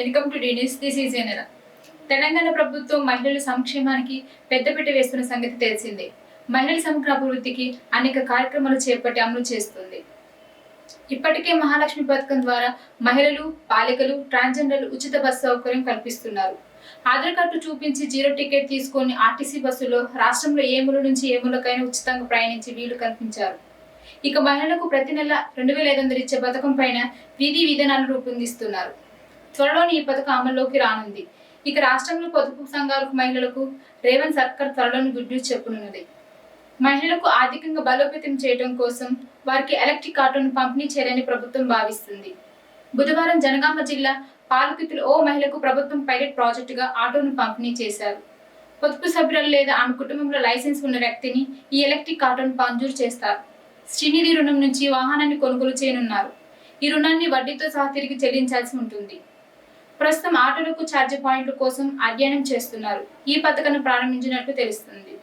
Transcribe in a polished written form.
Welcome to the news. This is ఎనరా. తెలంగాణ ప్రభుత్వం మహిళల సంక్షేమానికి పెద్దపీట వేస్తున్న సంగతి తెలిసిందే. మహిళల సమగ్ర అభివృద్ధికి అనేక కార్యక్రమాలు చేపట్టి అమలు చేస్తుంది. ఇప్పటికే మహాలక్ష్మి పథకం ద్వారా మహిళలు, బాలికలు, ట్రాన్స్జెండర్లు ఉచిత బస్సు సౌకర్యం కల్పిస్తున్నారు. ఆధార్ కార్డు చూపించి 0 టికెట్ తీసుకొని ఆర్టీసీ బస్సులో రాష్ట్రంలో ఏ మూల నుంచి ఏ మూలకైనా ఉచితంగా ప్రయాణించి వీలు కల్పించారు. ఇక మహిళలకు ప్రతి నెల 2500 ఇచ్చే పథకం పైన విధి విధానాలు రూపొందిస్తున్నారు. త్వరలోనే ఈ పథకం అమల్లోకి రానుంది. ఇక రాష్ట్రంలో పొదుపు సంఘాలకు మహిళలకు రేవంత్ సర్కార్ త్వరలోని గుడ్ న్యూస్ చెప్పనున్నది. మహిళలకు ఆర్థికంగా బలోపేతం చేయడం కోసం వారికి ఎలక్ట్రిక్ ఆటోను పంపిణీ చేయాలని ప్రభుత్వం భావిస్తుంది. బుధవారం జనగామ జిల్లా పాలకుతులు ఓ మహిళకు ప్రభుత్వం పైలట్ ప్రాజెక్టుగా ఆటోను పంపిణీ చేశారు. పొదుపు సభ్యులు లేదా ఆమె కుటుంబంలో లైసెన్స్ ఉన్న వ్యక్తిని ఈ ఎలక్ట్రిక్ ఆటోను మంజూరు చేస్తారు. శ్రీనిధి రుణం నుంచి వాహనాన్ని కొనుగోలు చేయనున్నారు. ఈ రుణాన్ని వడ్డీతో సహా తిరిగి చెల్లించాల్సి ఉంటుంది. ప్రస్తుతం ఆటోలకు ఛార్జ్ పాయింట్ల కోసం అధ్యయనం చేస్తున్నారు. ఈ పథకాన్ని ప్రారంభించినట్లు తెలుస్తుంది.